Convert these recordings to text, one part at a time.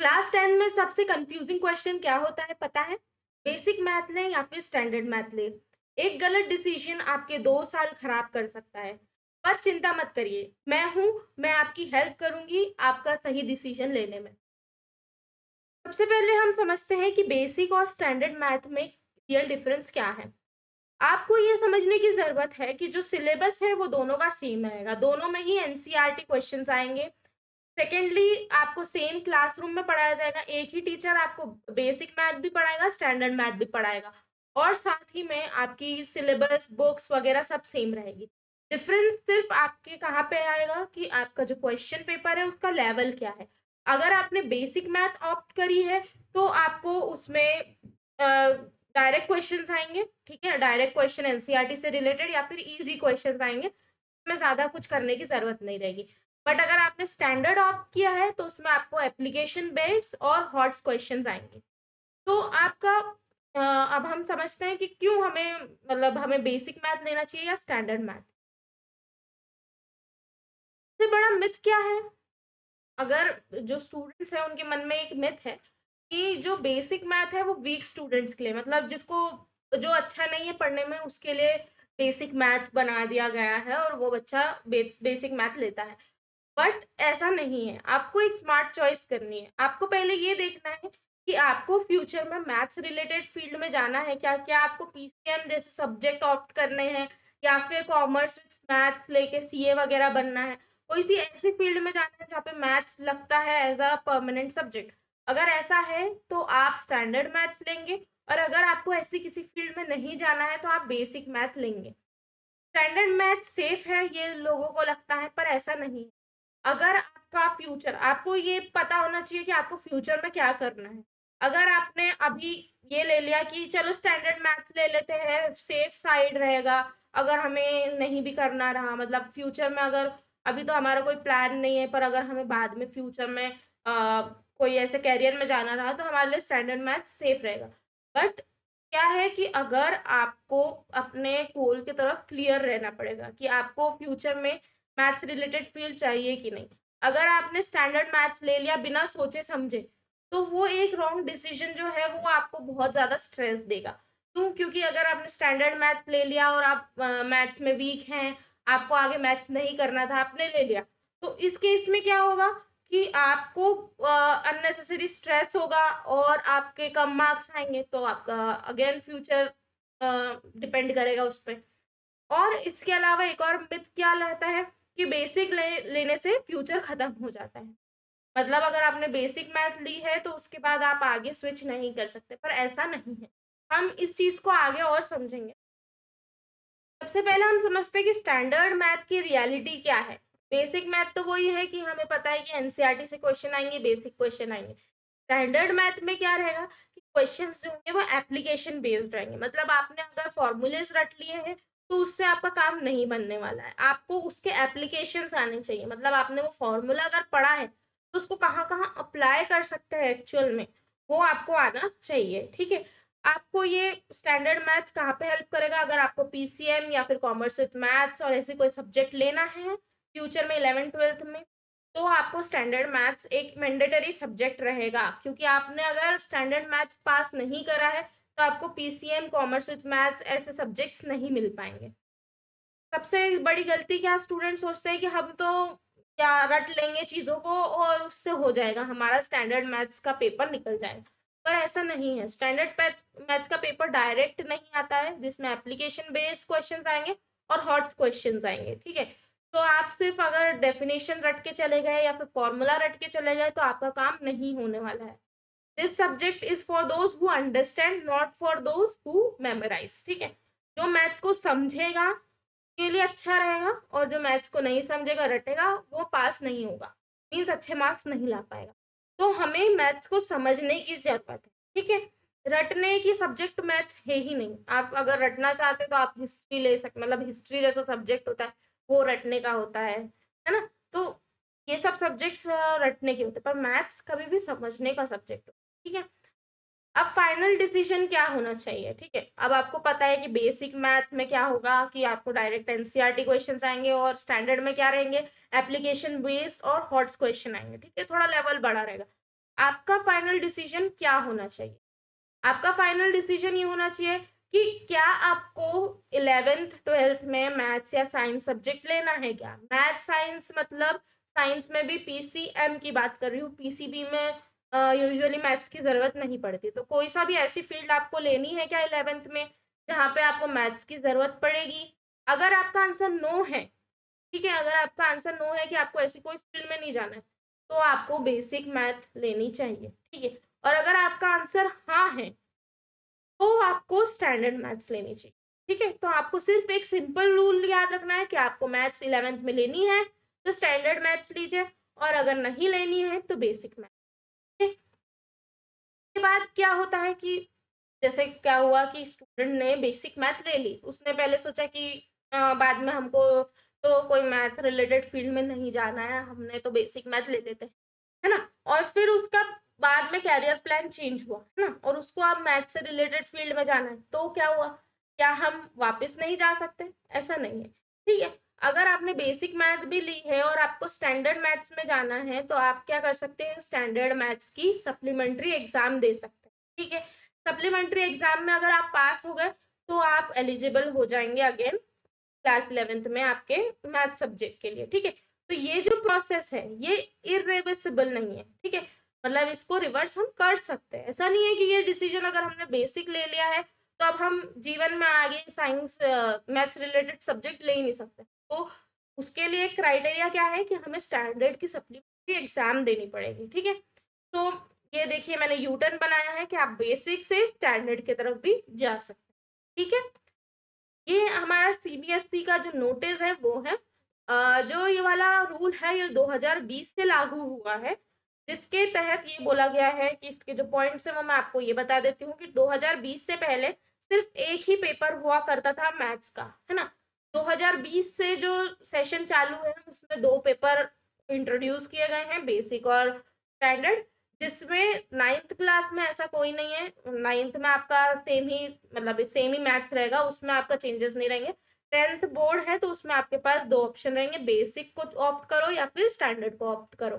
Class 10 में सबसे confusing question क्या होता है पता है? बेसिक मैथ लें या फिर स्टैंडर्ड मैथ लें। एक गलत डिसीजन आपके 2 साल खराब कर सकता है। पर चिंता मत करिए, मैं आपकी हेल्प करूंगी आपका सही डिसीजन लेने में। सबसे पहले हम समझते हैं कि बेसिक और स्टैंडर्ड मैथ में रियल डिफरेंस क्या है। आपको ये समझने की जरूरत है कि जो सिलेबस है वो दोनों का सेम रहेगा, दोनों में ही एनसीईआरटी क्वेश्चंस आएंगे। सेकेंडली आपको सेम क्लासरूम में पढ़ाया जाएगा, एक ही टीचर आपको बेसिक मैथ भी पढ़ाएगा, स्टैंडर्ड मैथ भी पढ़ाएगा, और साथ ही में आपकी सिलेबस बुक्स वगैरह सब सेम रहेगी। डिफरेंस सिर्फ आपके कहाँ पे आएगा कि आपका जो क्वेश्चन पेपर है उसका लेवल क्या है। अगर आपने बेसिक मैथ ऑप्ट करी है तो आपको उसमें डायरेक्ट क्वेश्चंस आएंगे, ठीक है, डायरेक्ट क्वेश्चन एनसीईआरटी से रिलेटेड या फिर इजी क्वेश्चंस आएंगे, उसमें ज्यादा कुछ करने की जरूरत नहीं रहेगी। बट अगर आपने स्टैंडर्ड ऑप्ट किया है तो उसमें आपको एप्लीकेशन बेस्ड और हॉट्स क्वेश्चंस आएंगे। तो आपका अब हम समझते हैं कि क्यों हमें, मतलब हमें बेसिक मैथ लेना चाहिए या स्टैंडर्ड मैथ। सबसे बड़ा मिथ क्या है? अगर जो स्टूडेंट्स हैं उनके मन में एक मिथ है कि जो बेसिक मैथ है वो वीक स्टूडेंट्स के लिए, मतलब जिसको जो अच्छा नहीं है पढ़ने में उसके लिए बेसिक मैथ बना दिया गया है और वो बच्चा बेसिक मैथ लेता है। बट ऐसा नहीं है, आपको एक स्मार्ट चॉइस करनी है। आपको पहले ये देखना है कि आपको फ्यूचर में मैथ्स रिलेटेड फील्ड में जाना है क्या, क्या आपको पीसीएम जैसे सब्जेक्ट ऑप्ट करने हैं या फिर कॉमर्स विद मैथ्स लेके सीए वगैरह बनना है, कोई सी ऐसी फील्ड में जाना है जहाँ पे मैथ्स लगता है एज अ परमानेंट सब्जेक्ट। अगर ऐसा है तो आप स्टैंडर्ड मैथ्स लेंगे, और अगर आपको ऐसी किसी फील्ड में नहीं जाना है तो आप बेसिक मैथ लेंगे। स्टैंडर्ड मैथ सेफ है ये लोगों को लगता है, पर ऐसा नहीं है। अगर आपका फ्यूचर, आपको ये पता होना चाहिए कि आपको फ्यूचर में क्या करना है। अगर आपने अभी ये ले लिया कि चलो स्टैंडर्ड मैथ्स ले लेते हैं, सेफ साइड रहेगा, अगर हमें नहीं भी करना रहा, मतलब फ्यूचर में अगर अभी तो हमारा कोई प्लान नहीं है पर अगर हमें बाद में फ्यूचर में कोई ऐसे कैरियर में जाना रहा तो हमारे लिए स्टैंडर्ड मैथ्स सेफ रहेगा। बट क्या है कि अगर आपको अपने गोल की तरफ क्लियर रहना पड़ेगा कि आपको फ्यूचर में मैथ्स रिलेटेड फील्ड चाहिए कि नहीं। अगर आपने स्टैंडर्ड मैथ्स ले लिया बिना सोचे समझे तो वो एक रॉन्ग डिसीजन जो है वो आपको बहुत ज्यादा स्ट्रेस देगा। क्यों? क्योंकि अगर आपने स्टैंडर्ड मैथ्स ले लिया और आप मैथ्स में वीक हैं, आपको आगे मैथ्स नहीं करना था, आपने ले लिया, तो इस केस में क्या होगा कि आपको अननेसेसरी स्ट्रेस होगा और आपके कम मार्क्स आएंगे, तो आपका अगेन फ्यूचर डिपेंड करेगा उस पर। और इसके अलावा एक और मिथ क्या रहता है कि लेने से फ्यूचर खत्म हो जाता है। मतलब अगर आपने बेसिक मैथ ली है तो उसके बाद आप आगे स्विच नहीं कर सकते, पर ऐसा नहीं है। हम इस चीज को आगे और समझेंगे। सबसे पहले हम समझते हैं कि स्टैंडर्ड मैथ की रियलिटी क्या है। बेसिक मैथ तो वही है कि हमें पता है कि एनसीईआरटी से क्वेश्चन आएंगे, बेसिक क्वेश्चन आएंगे। स्टैंडर्ड मैथ में क्या रहेगा कि क्वेश्चंस जो होंगे वो एप्लीकेशन बेस्ड रहेंगे। मतलब आपने अगर फॉर्मूलेस रट लिए हैं तो उससे आपका काम नहीं बनने वाला है, आपको उसके एप्लीकेशंस आने चाहिए। मतलब आपने वो फॉर्मूला अगर पढ़ा है तो उसको कहाँ कहाँ अप्लाई कर सकते हैं एक्चुअल में, वो आपको आना चाहिए, ठीक है। आपको ये स्टैंडर्ड मैथ्स कहाँ पे हेल्प करेगा? अगर आपको पीसीएम या फिर कॉमर्स विद मैथ्स और ऐसे कोई सब्जेक्ट लेना है फ्यूचर में 11th 12th में, तो आपको स्टैंडर्ड मैथ्स एक मैंडेटरी सब्जेक्ट रहेगा, क्योंकि आपने अगर स्टैंडर्ड मैथ्स पास नहीं करा है तो आपको पीसीएम कॉमर्स विद मैथ्स ऐसे सब्जेक्ट्स नहीं मिल पाएंगे। सबसे बड़ी गलती क्या स्टूडेंट सोचते हैं कि हम तो क्या रट लेंगे चीजों को और उससे हो जाएगा, हमारा स्टैंडर्ड मैथ्स का पेपर निकल जाएगा। पर ऐसा नहीं है। स्टैंडर्ड मैथ्स का पेपर डायरेक्ट नहीं आता है जिसमें एप्लीकेशन बेस्ड क्वेश्चंस आएंगे और हॉट्स क्वेश्चंस आएंगे, ठीक है। तो आप सिर्फ अगर डेफिनेशन रट के चले गए या फिर फॉर्मूला रट के चले गए तो आपका काम नहीं होने वाला है। This subject is for those who understand, not for those who memorise, ठीक है। जो मैथ्स को समझेगा के लिए अच्छा रहेगा, और जो मैथ्स को नहीं समझेगा रटेगा वो पास नहीं होगा, मीन्स अच्छे मार्क्स नहीं ला पाएगा। तो हमें मैथ्स को समझने की जरूरत है, ठीक है। रटने की सब्जेक्ट मैथ्स है ही नहीं। आप अगर रटना चाहते तो आप हिस्ट्री ले सकते, मतलब हिस्ट्री जैसा सब्जेक्ट होता है वो रटने का होता है ना। तो ये सब सब्जेक्ट्स रटने के होते हैं, पर मैथ्स कभी भी समझने का सब्जेक्ट हो, ठीक है। अब फाइनल डिसीजन क्या होना चाहिए, ठीक है। अब आपको पता है कि बेसिक मैथ में क्या होगा कि आपको डायरेक्ट एनसीईआरटी क्वेश्चंस आएंगे, और स्टैंडर्ड में क्या रहेंगे, एप्लीकेशन बेस्ड और हॉट्स क्वेश्चन आएंगे, ठीक है, थोड़ा लेवल बड़ा रहेगा। आपका फाइनल डिसीजन क्या होना चाहिए? आपका फाइनल डिसीजन ये होना चाहिए कि क्या आपको 11th-12th में मैथ्स या साइंस सब्जेक्ट लेना है क्या? मैथ्स साइंस मतलब साइंस में भी पीसीएम की बात कर रही हूँ, पीसीबी में यूजुअली मैथ्स की जरूरत नहीं पड़ती। तो कोई सा भी ऐसी फील्ड आपको लेनी है क्या 11th में जहाँ पे आपको मैथ्स की जरूरत पड़ेगी? अगर आपका आंसर नो है, ठीक है, अगर आपका आंसर नो है कि आपको ऐसी कोई फील्ड में नहीं जाना है, तो आपको बेसिक मैथ लेनी चाहिए, ठीक है। और अगर आपका आंसर हाँ है, तो आपको स्टैंडर्ड मैथ्स लेनी चाहिए, ठीक है। तो आपको सिर्फ एक सिंपल रूल याद रखना है कि आपको मैथ्स 11th में लेनी है तो स्टैंडर्ड मैथ्स लीजिए, और अगर नहीं लेनी है तो बेसिक मैथ्स। के बाद क्या होता है कि जैसे क्या हुआ कि स्टूडेंट ने बेसिक मैथ ले ली, उसने पहले सोचा कि बाद में हमको तो कोई मैथ रिलेटेड फील्ड में नहीं जाना है, हमने तो बेसिक मैथ ले लेते हैं, है ना। और फिर उसका बाद में कैरियर प्लान चेंज हुआ, है ना, और उसको अब मैथ से रिलेटेड फील्ड में जाना है, तो क्या हुआ, क्या हम वापस नहीं जा सकते? ऐसा नहीं है, ठीक है। अगर आपने बेसिक मैथ भी ली है और आपको स्टैंडर्ड मैथ्स में जाना है, तो आप क्या कर सकते हैं, स्टैंडर्ड मैथ्स की सप्लीमेंट्री एग्जाम दे सकते हैं, ठीक है। सप्लीमेंट्री एग्जाम में अगर आप पास हो गए तो आप एलिजिबल हो जाएंगे अगेन क्लास 11th में आपके मैथ सब्जेक्ट के लिए, ठीक है। तो ये जो प्रोसेस है ये इरिवर्सिबल नहीं है, ठीक है, मतलब इसको रिवर्स हम कर सकते हैं। ऐसा नहीं है कि ये डिसीजन अगर हमने बेसिक ले लिया है तो अब हम जीवन में आगे साइंस मैथ्स रिलेटेड सब्जेक्ट ले ही नहीं सकते। तो उसके लिए क्राइटेरिया क्या है कि हमें स्टैंडर्ड की सप्लीमेंट्री एग्जाम देनी पड़ेगी, ठीक है। तो ये देखिए मैंने यू टर्न बनाया है कि आप बेसिक से स्टैंडर्ड की तरफ भी जा सकते हैं, ठीक है। ये हमारा सीबीएसई का जो नोटिस है वो है, जो ये वाला रूल है ये 2020 से लागू हुआ है, जिसके तहत ये बोला गया है कि इसके जो पॉइंट्स है वो मैं आपको ये बता देती हूँ कि 2020 से पहले सिर्फ एक ही पेपर हुआ करता था मैथ्स का, है ना। 2020 से जो सेशन चालू है उसमें दो पेपर इंट्रोड्यूस किए गए हैं, बेसिक और स्टैंडर्ड, जिसमें 9th क्लास में ऐसा कोई नहीं है, 9th में आपका सेम ही मतलब सेम ही मैथ्स रहेगा, उसमें आपका चेंजेस नहीं रहेंगे। 10th बोर्ड है तो उसमें आपके पास दो ऑप्शन रहेंगे, बेसिक को ऑप्ट करो या फिर स्टैंडर्ड को ऑप्ट करो।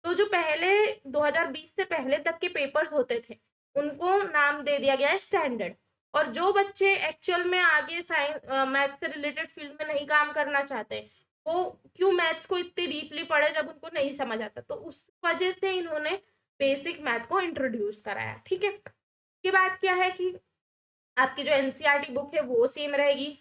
तो जो पहले 2020 से पहले तक के पेपर्स होते थे उनको नाम दे दिया गया है स्टैंडर्ड। और जो बच्चे एक्चुअल में आगे साइंस मैथ्स से रिलेटेड फील्ड में नहीं काम करना चाहते, वो क्यों मैथ्स को इतनी डीपली पढ़े जब उनको नहीं समझ आता, तो उस वजह से इन्होंने बेसिक मैथ को इंट्रोड्यूस कराया, ठीक है। की बात क्या है कि आपकी जो एनसीईआरटी बुक है वो सेम रहेगी,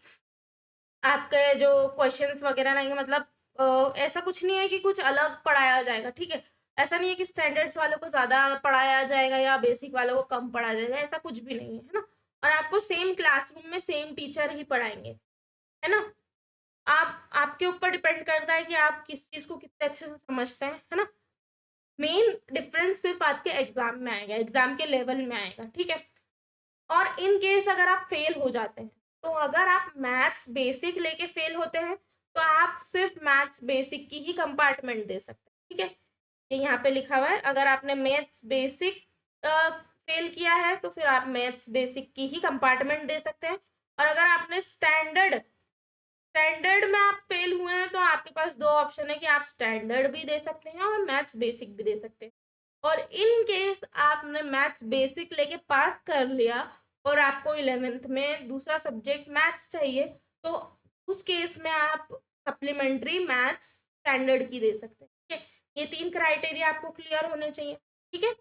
आपके जो क्वेश्चंस वगैरह रहेंगे, मतलब ऐसा कुछ नहीं है कि कुछ अलग पढ़ाया जाएगा, ठीक है। ऐसा नहीं है कि स्टैंडर्ड्स वालों को ज्यादा पढ़ाया जाएगा या बेसिक वालों को कम पढ़ाया जाएगा, ऐसा कुछ भी नहीं है ना। और आपको सेम क्लासरूम में सेम टीचर ही पढ़ाएंगे, है ना। आप आपके ऊपर डिपेंड करता है कि आप किस चीज को कितने अच्छे से समझते हैं, है ना। मेन डिफरेंस सिर्फ आपके एग्जाम में आएगा, एग्जाम के लेवल में आएगा, ठीक है। और इन केस अगर आप फेल हो जाते हैं, तो अगर आप मैथ्स बेसिक लेके फेल होते हैं तो आप सिर्फ मैथ्स बेसिक की ही कंपार्टमेंट दे सकते हैं, ठीक है। ये यहाँ पे लिखा हुआ है, अगर आपने मैथ्स बेसिक फेल किया है तो फिर आप मैथ्स बेसिक की ही कंपार्टमेंट दे सकते हैं। और अगर आपने स्टैंडर्ड स्टैंडर्ड में आप फेल हुए हैं तो आपके पास दो ऑप्शन है कि आप स्टैंडर्ड भी दे सकते हैं और मैथ्स बेसिक भी दे सकते हैं। और इन केस आपने मैथ्स बेसिक लेके पास कर लिया और आपको 11th में दूसरा सब्जेक्ट मैथ्स चाहिए, तो उस केस में आप सप्लीमेंट्री मैथ्स स्टैंडर्ड की दे सकते हैं, ठीक है। ये तीन क्राइटेरिया आपको क्लियर होने चाहिए, ठीक है।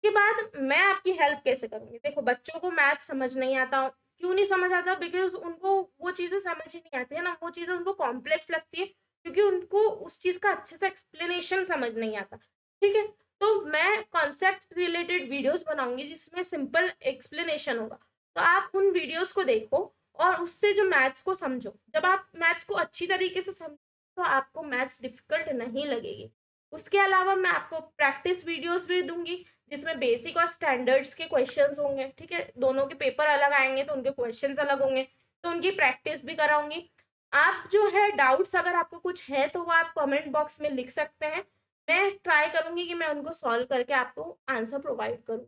के बाद मैं आपकी हेल्प कैसे करूंगी, देखो बच्चों को मैथ समझ नहीं आता, क्यों नहीं समझ आता, बिकॉज उनको वो चीजें समझ ही नहीं आती है ना, वो चीजें उनको कॉम्प्लेक्स लगती है क्योंकि उनको उस चीज का अच्छे से एक्सप्लेनेशन समझ नहीं आता, ठीक है। तो मैं कॉन्सेप्ट रिलेटेड वीडियोस बनाऊंगी जिसमें सिंपल एक्सप्लेनेशन होगा, तो आप उन वीडियोस को देखो और उससे जो मैथ्स को समझो, जब आप मैथ्स को अच्छी तरीके से समझो तो आपको मैथ्स डिफिकल्ट नहीं लगेगी। उसके अलावा मैं आपको प्रैक्टिस वीडियोस भी दूंगी जिसमें बेसिक और स्टैंडर्ड्स के क्वेश्चंस होंगे, ठीक है, दोनों के पेपर अलग आएंगे तो उनके क्वेश्चंस अलग होंगे, तो उनकी प्रैक्टिस भी कराऊंगी। आप जो है डाउट्स अगर आपको कुछ है तो वो आप कमेंट बॉक्स में लिख सकते हैं, मैं ट्राई करूंगी कि मैं उनको सॉल्व करके आपको आंसर प्रोवाइड करूँ।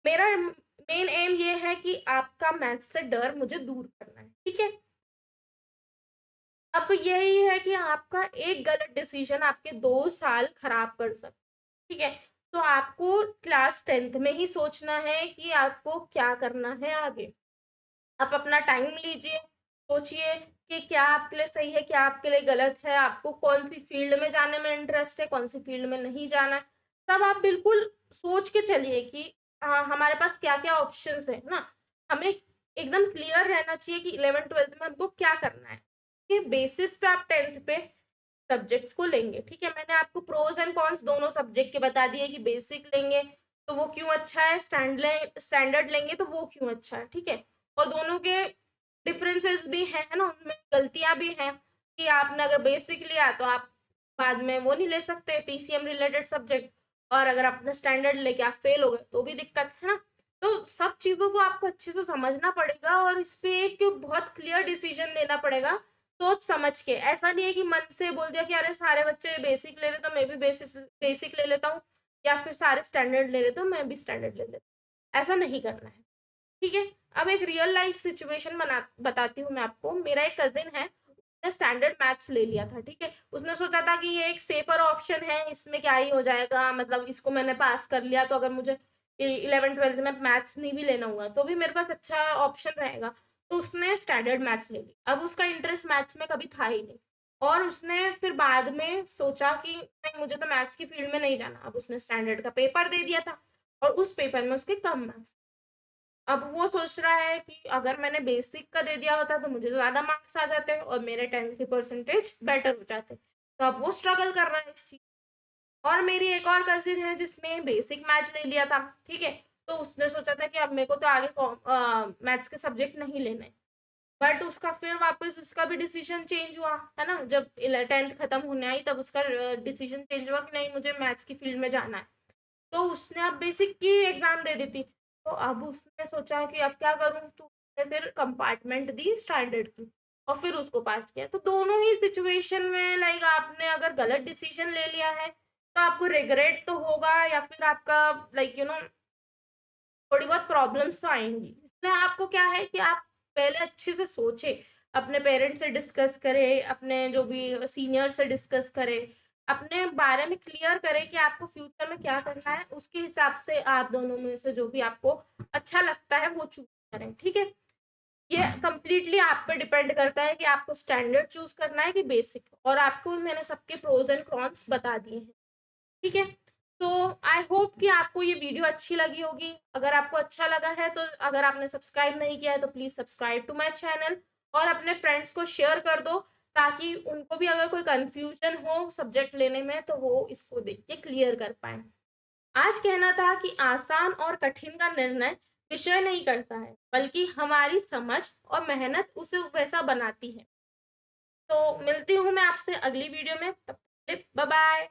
मेरा मेन एम ये है कि आपका मैथ्स से डर मुझे दूर करना है, ठीक है। अब यही है कि आपका एक गलत डिसीजन आपके 2 साल खराब कर सकता है, ठीक है। तो आपको क्लास 10th में ही सोचना है कि आपको क्या करना है आगे। आप अपना टाइम लीजिए, सोचिए कि क्या आपके लिए सही है, क्या आपके लिए गलत है, आपको कौन-सी फ़ील्ड में जाने में इंटरेस्ट है, कौन-सी फ़ील्ड में नहीं जाना है। तब आप बिल्कुल सोच के चलिए कि हमारे पास क्या-क्या ऑप्शंस हैं, है ना? हमें एकदम क्लियर रहना चाहिए कि 11th-12th में हमको क्या करना है। ये बेसिस पे आप 10th पे सब्जेक्ट्स को लेंगे, ठीक है? मैंने आपको प्रोज़ एंड कॉन्स दोनों सब्जेक्ट के बता दिए कि बेसिक लेंगे, तो वो क्यों अच्छा है, स्टैंडर्ड लेंगे तो वो क्यों अच्छा है, ठीक है? और दोनों के डिफरेंसेस भी हैं, है ना? उनमें गलतियाँ भी हैं कि आपने अगर बेसिक लिया तो आप बाद में वो नहीं ले सकते पीसीएम रिलेटेड सब्जेक्ट, और अगर आपने स्टैंडर्ड लेके आप फेल हो गए तो भी दिक्कत है ना? तो सब चीज़ों को आपको अच्छे से समझना पड़ेगा और इस पे एक बहुत क्लियर डिसीजन लेना पड़ेगा सोच समझ के। ऐसा नहीं है कि मन से बोल दिया कि अरे सारे बच्चे बेसिक ले रहे तो मैं भी बेसिक ले लेता हूँ, या फिर सारे स्टैंडर्ड ले रहे तो मैं भी स्टैंडर्ड ले लेता हूँ। ऐसा नहीं करना है, ठीक है? अब एक रियल लाइफ सिचुएशन बताती हूँ मैं आपको। मेरा एक कजिन है, उसने स्टैंडर्ड मैथ्स ले लिया था, ठीक है? उसने सोचा था कि ये एक सेफर ऑप्शन है, इसमें क्या ही हो जाएगा, मतलब इसको मैंने पास कर लिया तो अगर मुझे 11th-12th में मैथ्स नहीं भी लेना हुआ तो भी मेरे पास अच्छा ऑप्शन रहेगा। तो उसने स्टैंडर्ड मैथ्स ले ली। अब उसका इंटरेस्ट मैथ्स में कभी था ही नहीं, और उसने फिर बाद में सोचा कि नहीं, मुझे तो मैथ्स की फील्ड में नहीं जाना। अब उसने स्टैंडर्ड का पेपर दे दिया था और उस पेपर में उसके कम मार्क्स। अब वो सोच रहा है कि अगर मैंने बेसिक का दे दिया होता तो मुझे ज़्यादा मार्क्स आ जाते और मेरे 10th के परसेंटेज बेटर हो जाते। तो अब वो स्ट्रगल कर रहा है इस चीज़। और मेरी एक और कज़िन है जिसने बेसिक मैथ ले लिया था, ठीक है? तो उसने सोचा था कि अब मेरे को तो आगे मैथ्स के सब्जेक्ट नहीं लेने। बट उसका फिर वापस उसका भी डिसीजन चेंज हुआ, है ना? जब 10th खत्म होने आई तब उसका डिसीजन चेंज हुआ कि नहीं, मुझे मैथ्स की फील्ड में जाना है। तो उसने अब बेसिक की एग्जाम दे दी थी। तो अब उसने सोचा कि अब क्या करूं, तो उसने फिर कंपार्टमेंट दी स्टैंडर्ड की और फिर उसको पास किया। तो दोनों ही सिचुएशन में लाइक आपने अगर गलत डिसीजन ले लिया है तो आपको रिग्रेट तो होगा, या फिर आपका लाइक थोड़ी बहुत प्रॉब्लम्स तो आएंगी। इसलिए आपको क्या है कि आप पहले अच्छे से सोचे, अपने पेरेंट्स से डिस्कस करें, अपने जो भी सीनियर से डिस्कस करें, अपने बारे में क्लियर करें कि आपको फ्यूचर में क्या करना है। उसके हिसाब से आप दोनों में से जो भी आपको अच्छा लगता है वो चूज करें, ठीक है? ये कंप्लीटली आप पे डिपेंड करता है कि आपको स्टैंडर्ड चूज करना है कि बेसिक, और आपको मैंने सबके प्रोज एंड कॉन्स बता दिए हैं, ठीक है? तो आई होप कि आपको ये वीडियो अच्छी लगी होगी। अगर आपको अच्छा लगा है तो अगर आपने सब्सक्राइब नहीं किया है तो please subscribe to my channel और अपने फ्रेंड्स को शेयर कर दो, ताकि उनको भी अगर कोई कन्फ्यूजन हो सब्जेक्ट लेने में तो वो इसको देख के क्लियर कर पाएँ। आज कहना था कि आसान और कठिन का निर्णय विषय नहीं करता है, बल्कि हमारी समझ और मेहनत उसे वैसा बनाती है। तो मिलती हूँ मैं आपसे अगली वीडियो में, तब तक के लिए बाय बाय।